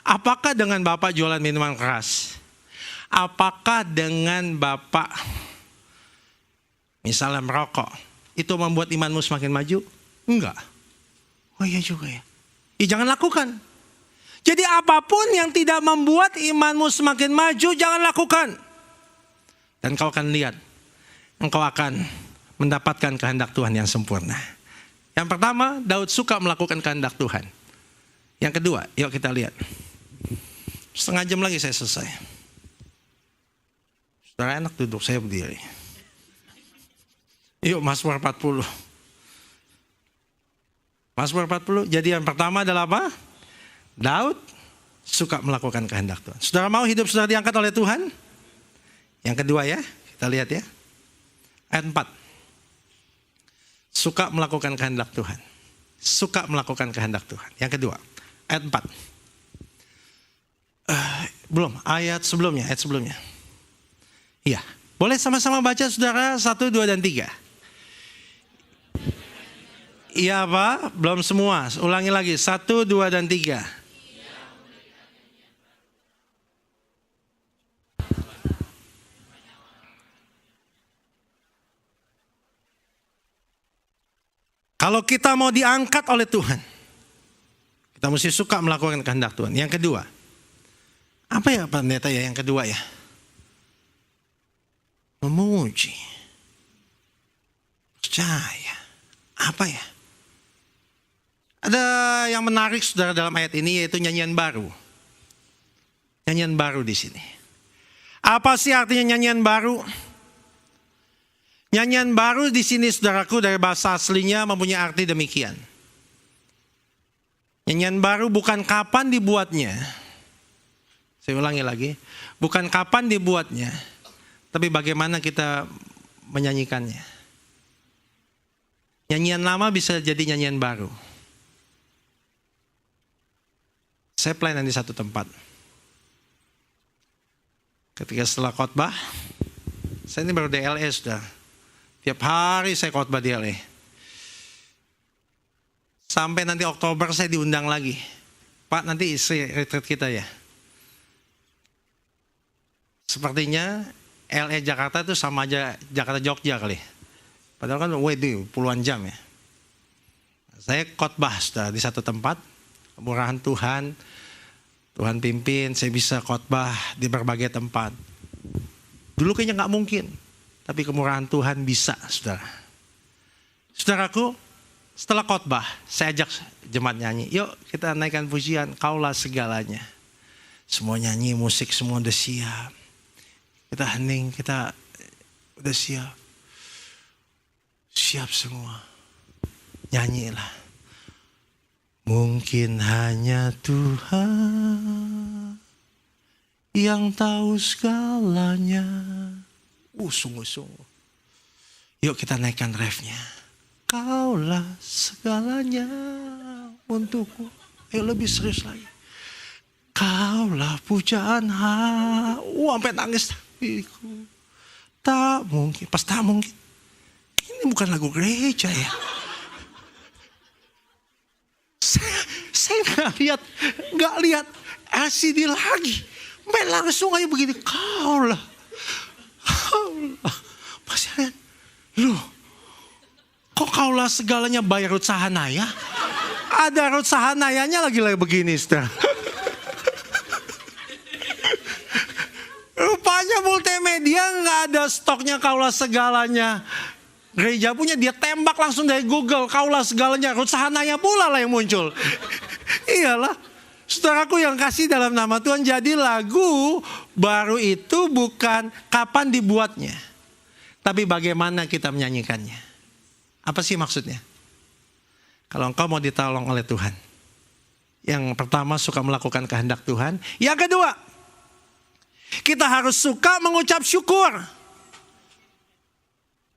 apakah dengan Bapak jualan minuman keras? Apakah dengan Bapak misalnya merokok, itu membuat imanmu semakin maju? Enggak. Oh iya juga ya. Ya jangan lakukan. Jadi apapun yang tidak membuat imanmu semakin maju, jangan lakukan. Dan kau akan lihat, engkau akan mendapatkan kehendak Tuhan yang sempurna. Yang pertama, Daud suka melakukan kehendak Tuhan. Yang kedua, yuk kita lihat. Setengah jam lagi saya selesai. Saudara enak duduk, saya berdiri. Yuk Mazmur 40. Mazmur 40, jadi yang pertama adalah apa? Daud suka melakukan kehendak Tuhan. Saudara mau hidup saudara diangkat oleh Tuhan? Yang kedua ya, kita lihat ya. Ayat 4. Suka melakukan kehendak Tuhan. Suka melakukan kehendak Tuhan. Yang kedua, ayat 4. Belum, ayat sebelumnya. Iya, boleh sama-sama baca saudara 1, 2, dan 3. Iya Pak, belum semua. Ulangi lagi, 1, 2, dan 3. Kalau kita mau diangkat oleh Tuhan, kita mesti suka melakukan kehendak Tuhan. Yang kedua, apa ya Pak Pendeta ya yang kedua ya? Memuji. Percaya. Apa ya? Ada yang menarik saudara dalam ayat ini yaitu nyanyian baru. Nyanyian baru di sini. Apa sih artinya nyanyian baru? Nyanyian baru di sini saudaraku dari bahasa aslinya mempunyai arti demikian. Nyanyian baru bukan kapan dibuatnya. Saya ulangi lagi. Bukan kapan dibuatnya. Tapi bagaimana kita menyanyikannya. Nyanyian lama bisa jadi nyanyian baru. Saya pelayanan di satu tempat. Ketika setelah khotbah, saya ini baru DLE sudah. Tiap hari saya khotbah di LA. Sampai nanti Oktober saya diundang lagi. Pak, nanti isi retreat kita ya. Sepertinya LA Jakarta itu sama aja Jakarta Jogja kali. Padahal kan puluhan jam ya. Saya khotbah sudah di satu tempat. Kemurahan Tuhan. Tuhan pimpin, saya bisa khotbah di berbagai tempat. Dulu kayaknya nggak mungkin. Tapi kemurahan Tuhan bisa, saudara. Saudaraku, setelah khotbah, saya ajak jemaat nyanyi. Yuk kita naikkan pujian, Kaulah segalanya. Semua nyanyi, musik semua udah siap. Kita hening, kita udah siap. Siap semua. Nyanyilah. Mungkin hanya Tuhan yang tahu segalanya. Sungguh-sungguh. Yuk kita naikkan refnya. Kaulah segalanya untukku. Ayo lebih serius lagi. Kaulah pujaan sampai nangis hatiku. Tak mungkin, pas tak mungkin. Ini bukan lagu gereja ya. Saya nggak lihat LCD lagi. Langsung aja begini. Kaulah. Masih lihat. Loh. Kok Kaulah segalanya by Ruth Sahanaya? Ada Ruth Sahanayanya lagi begini, saudara. Rupanya multimedia nggak ada stoknya Kaulah segalanya. Gereja punya, dia tembak langsung dari Google. Kaulah segalanya, Ruth Sahanaya pula lah yang muncul. Iyalah, saudaraku yang kasih dalam nama Tuhan. Jadi lagu baru itu bukan kapan dibuatnya, tapi bagaimana kita menyanyikannya. Apa sih maksudnya? Kalau engkau mau ditolong oleh Tuhan, yang pertama suka melakukan kehendak Tuhan. Yang kedua, kita harus suka mengucap syukur.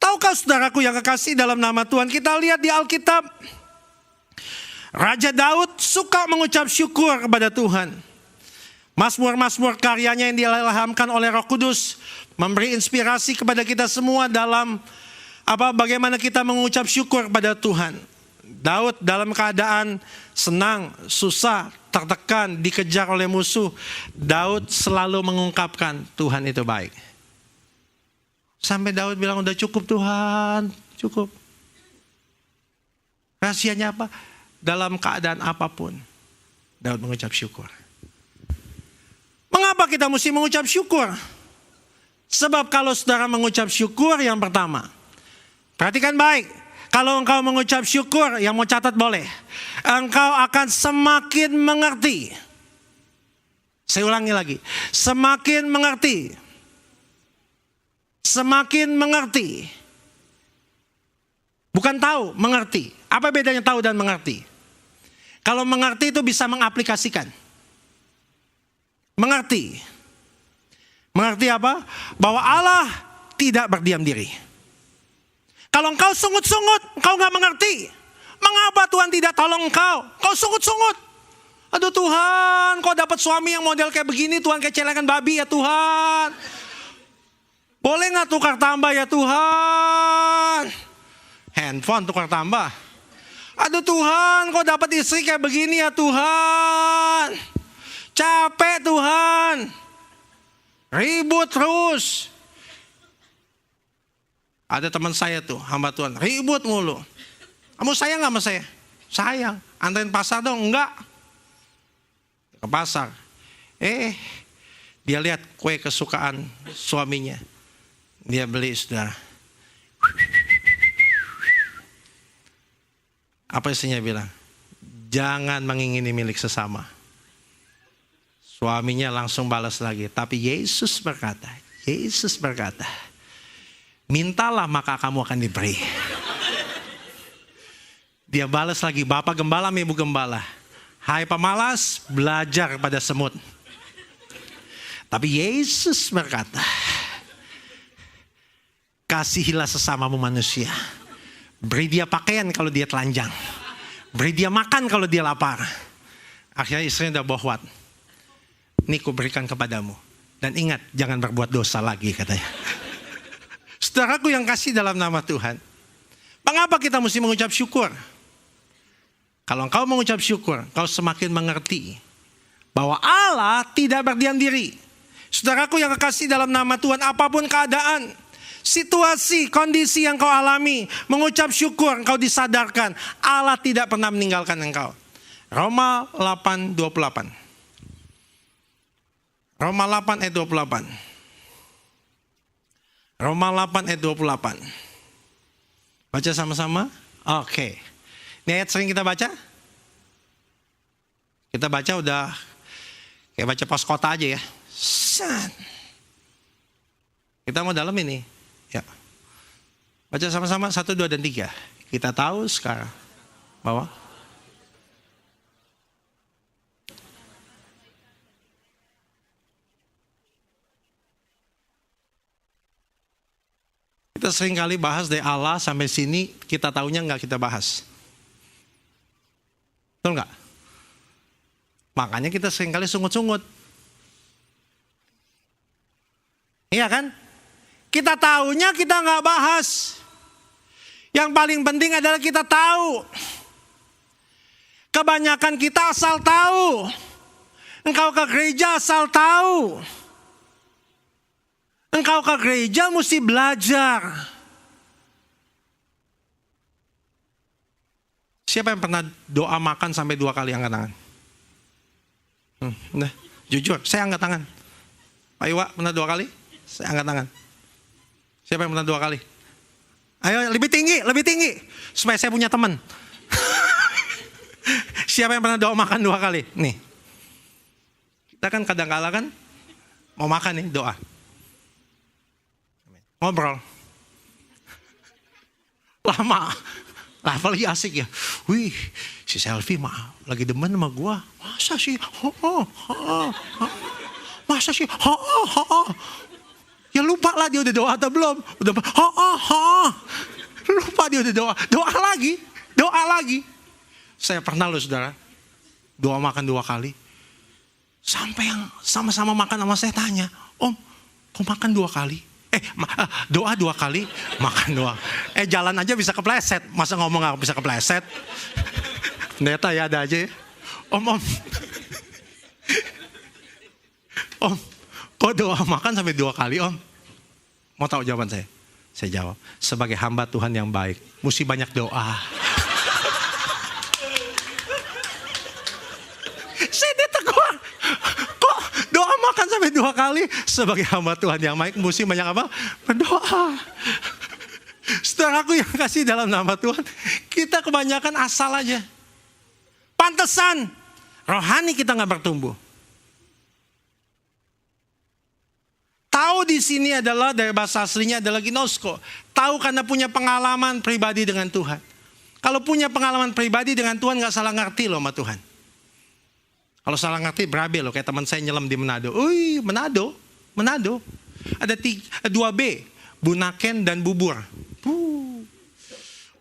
Tahukah saudaraku yang kekasih dalam nama Tuhan, kita lihat di Alkitab, Raja Daud suka mengucap syukur kepada Tuhan. Mazmur-mazmur karyanya yang diilhamkan oleh Roh Kudus memberi inspirasi kepada kita semua dalam bagaimana kita mengucap syukur kepada Tuhan. Daud dalam keadaan senang, susah, tertekan, dikejar oleh musuh, Daud selalu mengungkapkan Tuhan itu baik. Sampai Daud bilang, udah cukup Tuhan, cukup. Rahasianya apa? Dalam keadaan apapun, Daud mengucap syukur. Mengapa kita mesti mengucap syukur? Sebab kalau saudara mengucap syukur, yang pertama, perhatikan baik. Kalau engkau mengucap syukur, yang mau catat boleh. Engkau akan semakin mengerti. Saya ulangi lagi. Semakin mengerti. Semakin mengerti. Bukan tahu, mengerti. Apa bedanya tahu dan mengerti? Kalau mengerti itu bisa mengaplikasikan. Mengerti. Mengerti apa? Bahwa Allah tidak berdiam diri. Kalau engkau sungut-sungut, engkau gak mengerti. Mengapa Tuhan tidak tolong engkau? Kau sungut-sungut. Aduh Tuhan, kau dapat suami yang model kayak begini, Tuhan kayak celengan babi ya Tuhan. Boleh gak tukar tambah ya Tuhan? Handphone tukar tambah. Aduh Tuhan, kau dapat istri kayak begini ya Tuhan. Capek Tuhan. Ribut terus. Ada teman saya tuh, hamba Tuhan, ribut mulu. Kamu sayang gak sama saya? Sayang. Anterin pasar dong? Enggak. Ke pasar. Dia lihat kue kesukaan suaminya. Dia beli, saudara. Apa istrinya bilang? Jangan mengingini milik sesama. Suaminya langsung balas lagi. Tapi Yesus berkata, mintalah maka kamu akan diberi. Dia balas lagi, Bapak Gembala, Ibu Gembala. Hai pemalas, belajar pada semut. Tapi Yesus berkata, kasihilah sesamamu manusia. Beri dia pakaian kalau dia telanjang. Beri dia makan kalau dia lapar. Akhirnya istrinya udah bohwat. Ini kuberikan kepadamu. Dan ingat, jangan berbuat dosa lagi katanya. Saudaraku yang kasih dalam nama Tuhan. Mengapa kita mesti mengucap syukur? Kalau engkau mengucap syukur, engkau semakin mengerti bahwa Allah tidak berdiam diri. Saudaraku yang kekasih dalam nama Tuhan, apapun keadaan, situasi, kondisi yang kau alami, mengucap syukur, engkau disadarkan Allah tidak pernah meninggalkan engkau. Roma 8:28. Roma 8 ayat 28. Roma 8 ayat 28. Baca sama-sama. Oke. Ini ayat sering kita baca. Kita baca udah kayak baca pos kota aja ya. San. Kita mau dalam ini. Ya. Baca sama-sama 1, 2, dan 3. Kita tahu sekarang bahwa kita sering kali bahas dari Allah sampai sini, kita tahunya nggak kita bahas. Betul nggak? Makanya kita sering kali sungut-sungut. Iya kan? Kita tahunya kita nggak bahas. Yang paling penting adalah kita tahu. Kebanyakan kita asal tahu. Engkau ke gereja asal tahu. Engkau ke gereja mesti belajar. Siapa yang pernah doa makan sampai 2 kali angkat tangan? Nah, jujur, saya angkat tangan. Pak Iwa pernah 2 kali? Saya angkat tangan. Siapa yang pernah 2 kali? Ayo lebih tinggi. Supaya saya punya teman. Siapa yang pernah doa makan 2 kali? Nih. Kita kan kadang-kala kan mau makan nih doa. Ngobrol. Lama. Apalagi asik ya. Wih, si Selfie mah lagi demen sama gua. Masa sih? Masa sih? Ya lupa lah dia udah doa atau belum. Udah lupa dia udah doa. Doa lagi. Saya pernah loh saudara. Doa makan 2 kali. Sampai yang sama-sama makan sama saya tanya. Om, kok makan 2 kali? Doa 2 kali, makan 2. Jalan aja bisa kepleset. Masa ngomong gak bisa kepleset? Pendeta ya ada aja ya. Om. Om, kok doa makan sampai 2 kali om? Mau tahu jawaban saya? Saya jawab, sebagai hamba Tuhan yang baik, mesti banyak doa. Saya ditegur. Kok doa makan sampai 2 kali? Sebagai hamba Tuhan yang baik, mesti banyak apa? Berdoa. Saudaraku yang kasih dalam nama Tuhan, kita kebanyakan asal aja. Pantesan rohani kita nggak bertumbuh. Tahu di sini adalah dari bahasa aslinya adalah ginosko. Tahu karena punya pengalaman pribadi dengan Tuhan. Kalau punya pengalaman pribadi dengan Tuhan nggak salah ngerti loh sama Tuhan. Kalau salah ngerti berabe loh, kayak teman saya nyelam di Manado. Manado. Ada 2B, Bunaken dan Bubur.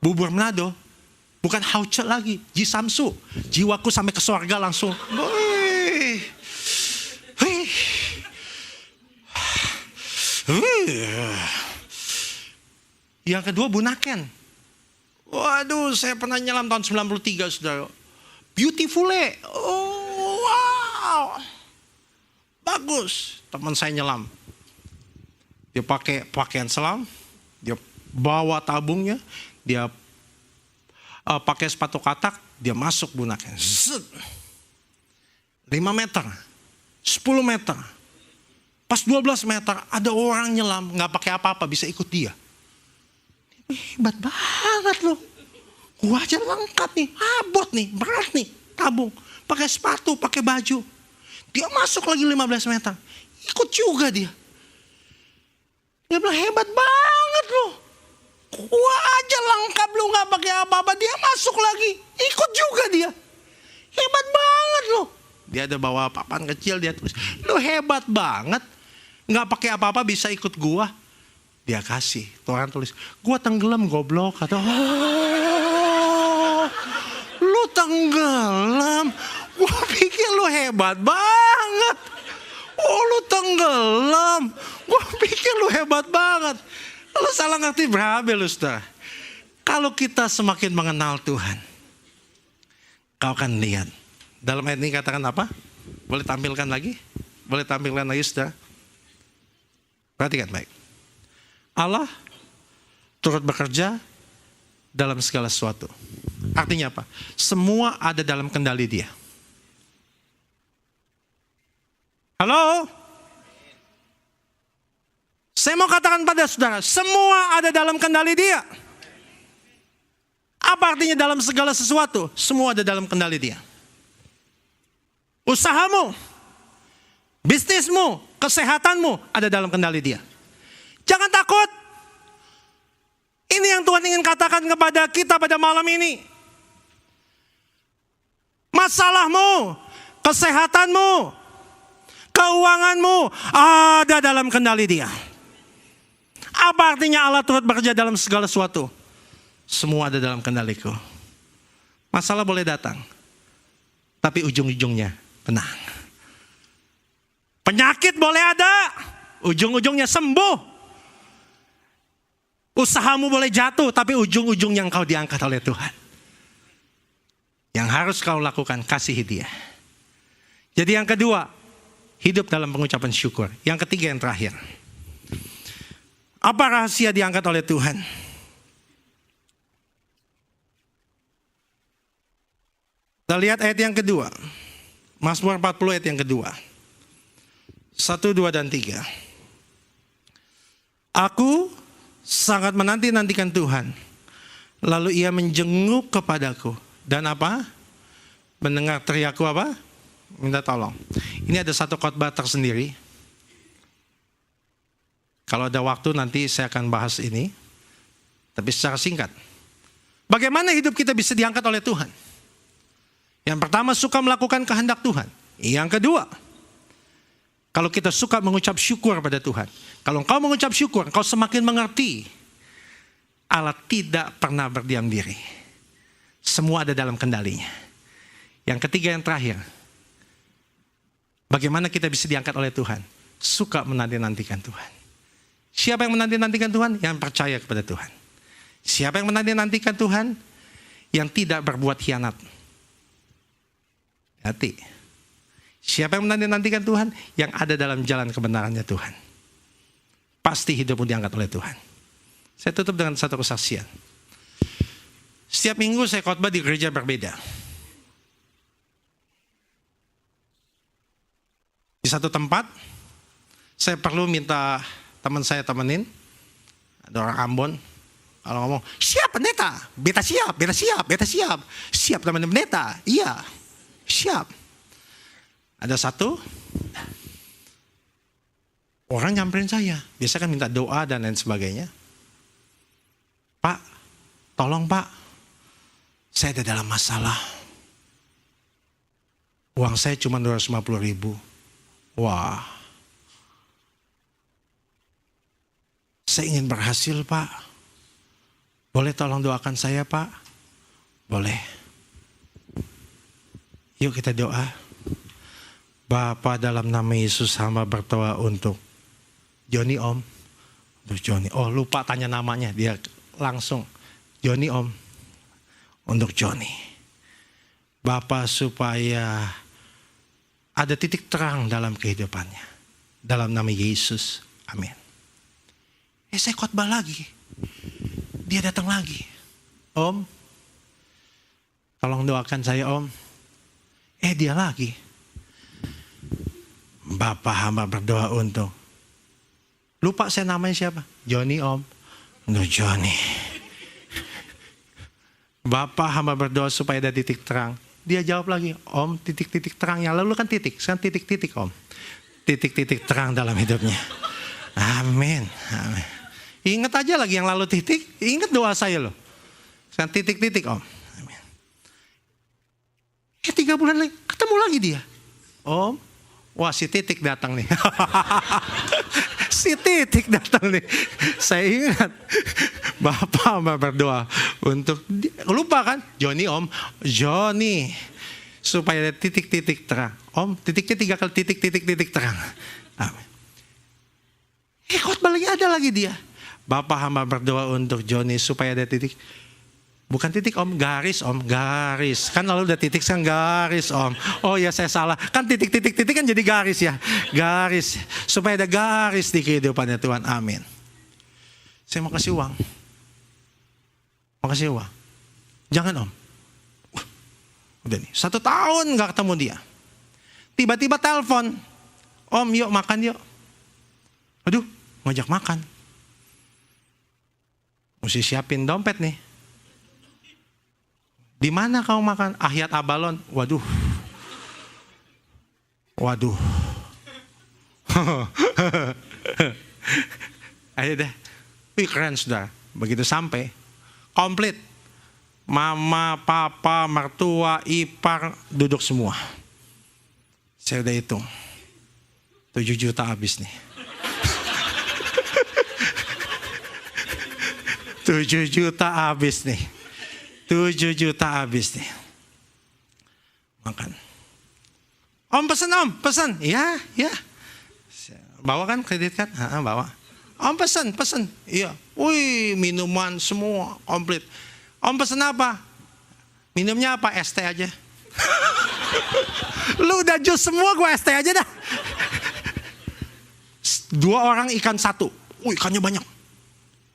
Bubur Manado, bukan hauce lagi, Jisamsu. Jiwaku sampai ke surga langsung. Yang kedua Bunaken. Waduh, saya pernah nyelam tahun 93 saudara. Beautiful wow. Bagus. Teman saya nyelam. Dia pakai pakaian selam. Dia bawa tabungnya. Dia pakai sepatu katak. Dia masuk Bunaken. 5 meter. 10 meter. Pas 12 meter ada orang nyelam. Gak pakai apa-apa bisa ikut dia. Hebat banget loh. Gua aja lengkap nih. Abot nih. Berat nih. Tabung. Pakai sepatu. Pakai baju. Dia masuk lagi 15 meter. Ikut juga dia. Dia bilang hebat banget loh. Gua aja lengkap lu gak pakai apa-apa. Dia masuk lagi. Ikut juga dia. Hebat banget loh. Dia ada bawa papan kecil. Dia tulis. Lu hebat banget. Gak pakai apa-apa bisa ikut gua. Dia kasih. Tuhan tulis. Gua tenggelam goblok. Kata. Lu tenggelam. Gua pikir lu hebat banget. Lu tenggelam. Gua pikir lu hebat banget. Lu salah ngerti berabe lu saudara. Kalau kita semakin mengenal Tuhan. Kau akan lihat. Dalam ayat ini katakan apa? Boleh tampilkan lagi? Boleh tampilkan lagi saudara? Perhatikan baik. Allah turut bekerja dalam segala sesuatu. Artinya apa? Semua ada dalam kendali Dia. Halo? Saya mau katakan pada saudara, semua ada dalam kendali Dia. Apa artinya dalam segala sesuatu? Semua ada dalam kendali Dia. Usahamu, bisnismu, kesehatanmu ada dalam kendali Dia. Jangan takut. Ini yang Tuhan ingin katakan kepada kita pada malam ini. Masalahmu, kesehatanmu, keuanganmu ada dalam kendali Dia. Apa artinya Allah turut bekerja dalam segala sesuatu? Semua ada dalam kendaliku. Masalah boleh datang, tapi ujung-ujungnya tenang. Penyakit boleh ada, ujung-ujungnya sembuh. Usahamu boleh jatuh, tapi ujung-ujungnya engkau diangkat oleh Tuhan. Yang harus kau lakukan, kasihi Dia. Jadi yang kedua, hidup dalam pengucapan syukur. Yang ketiga, yang terakhir. Apa rahasia diangkat oleh Tuhan? Kita lihat ayat yang kedua. Mazmur 40 ayat yang kedua. 1, 2, dan 3. Aku sangat menanti-nantikan Tuhan. Lalu Ia menjenguk kepadaku. Dan apa? Mendengar teriakku apa? Minta tolong. Ini ada satu khotbah tersendiri. Kalau ada waktu nanti saya akan bahas ini. Tapi secara singkat. Bagaimana hidup kita bisa diangkat oleh Tuhan? Yang pertama, suka melakukan kehendak Tuhan. Yang kedua, kalau kita suka mengucap syukur pada Tuhan. Kalau engkau mengucap syukur, engkau semakin mengerti Allah tidak pernah berdiam diri. Semua ada dalam kendalinya. Yang ketiga, yang terakhir, bagaimana kita bisa diangkat oleh Tuhan? Suka menanti-nantikan Tuhan. Siapa yang menanti-nantikan Tuhan? Yang percaya kepada Tuhan. Siapa yang menanti-nantikan Tuhan? Yang tidak berbuat khianat. Hati. Siapa yang menanti-nantikan Tuhan? Yang ada dalam jalan kebenarannya Tuhan. Pasti hidupmu diangkat oleh Tuhan. Saya tutup dengan satu kesaksian. Setiap minggu saya khotbah di gereja berbeda. Di satu tempat, saya perlu minta teman saya temenin. Ada orang Ambon. Kalau ngomong, siap pendeta, beta siap, beta siap, beta siap. Siap teman pendeta, iya, siap. Ada satu orang nyamperin saya. Biasa kan minta doa dan lain sebagainya. Pak, tolong Pak, saya ada dalam masalah. Uang saya cuma 250.000. Wah. Saya ingin berhasil Pak. Boleh tolong doakan saya Pak? Boleh. Yuk kita doa. Bapa, dalam nama Yesus hamba berdoa untuk Joni Om. Untuk Joni. Oh lupa tanya namanya. Dia langsung. Joni Om. Untuk Joni. Bapa, supaya ada titik terang dalam kehidupannya. Dalam nama Yesus. Amin. Saya khotbah lagi. Dia datang lagi. Om, tolong doakan saya Om. Dia lagi. Bapak hamba berdoa untuk. Lupa saya namanya siapa? Joni Om. Untuk Joni. Bapak hamba berdoa supaya ada titik terang. Dia jawab lagi, Om, titik-titik terangnya. Lalu kan titik, sekarang titik-titik Om. Titik-titik terang dalam hidupnya. Amin. Amin. Ingat aja lagi yang lalu titik. Ingat doa saya loh. Sekarang titik-titik Om. Amin. 3 bulan lagi, ketemu lagi dia. Om, wah si titik datang nih. Si titik datang nih. Saya ingat. Bapak berdoa untuk, lupa kan? Joni Om, Joni. Supaya ada titik-titik terang. Om, titiknya 3 kali titik-titik terang. Amin. Khotbah lagi ada lagi dia. Bapak hamba berdoa untuk Joni supaya ada titik. Bukan titik Om, garis Om, garis. Kan lalu udah titik, sekarang garis Om. Oh ya saya salah. Kan titik-titik kan jadi garis ya. Garis. Supaya ada garis di kehidupannya Tuhan. Amin. Saya mau kasih uang. Mau kasih uang. Jangan Om. Udah nih, 1 tahun gak ketemu dia. Tiba-tiba telepon. Om yuk makan yuk. Aduh, ngajak makan. Mesti siapin dompet nih. Di mana kau makan? Ahyat Abalon. Waduh. Ayo deh. Wih, keren sudah. Begitu sampai, komplit. Mama, papa, mertua, ipar, duduk semua. Saya udah hitung. 7 juta habis nih. 7 juta habis nih. 7 juta habis nih. Makan. Om pesan. Iya. Bawa kan kredit kan? Bawa. Om pesan. Iya. Wih, minuman semua komplit. Om pesan apa? Minumnya apa? ST aja. Lu udah jus semua, gue ST aja dah. 2 orang ikan 1. Ikannya banyak.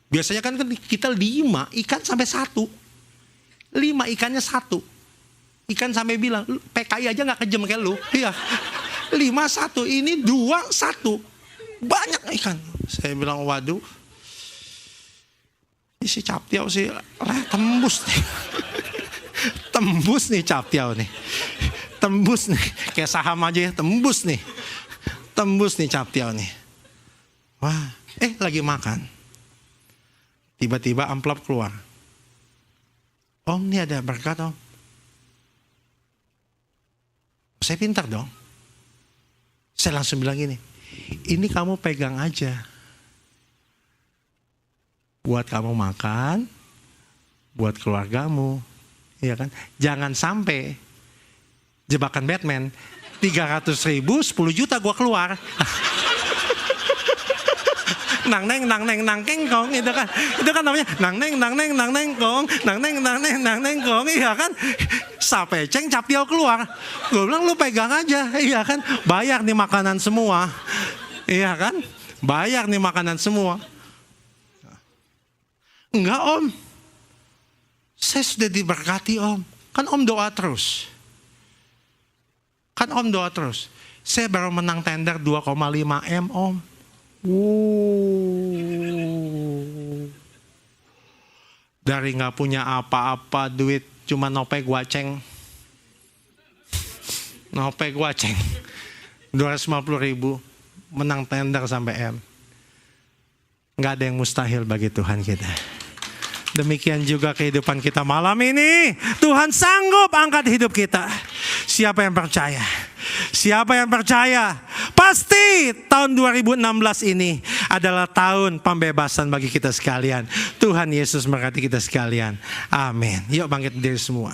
Biasanya kan kita 5 ikan sampai 1. 5 ikannya 1. Ikan sampai bilang, PKI aja gak kejem kayak lu. Iya. 5 1, ini 2 1. Banyak ikan. Saya bilang, waduh. Ini si Captiau sih tembus nih. Tembus nih Captiau nih. Tembus nih. Kayak saham aja ya, tembus nih. Tembus nih Captiau nih. Wah, lagi makan. Tiba-tiba amplop keluar. Om, ini ada berkat om. Saya pintar dong. Saya langsung bilang gini, ini kamu pegang aja. Buat kamu makan, buat keluargamu. Iya kan? Jangan sampai jebakan Batman, 300.000, 10 juta gua keluar. Nang neng kong, itu kan namanya nang neng kong, iya kan? Sapeceng Captiau keluar. Gue bilang lu pegang aja, iya kan? Bayar nih makanan semua, iya kan? Bayar nih makanan semua. Enggak om, saya sudah diberkati om. Kan om doa terus. Saya baru menang tender 2,5 M om. Dari gak punya apa-apa, duit cuma nope guaceng. 250.000, menang tender sampai M. Gak ada yang mustahil bagi Tuhan kita. Demikian juga kehidupan kita malam ini. Tuhan sanggup angkat hidup kita. Siapa yang percaya? Pasti tahun 2016 ini adalah tahun pembebasan bagi kita sekalian. Tuhan Yesus memberkati kita sekalian. Amin. Yuk bangkit berdiri semua.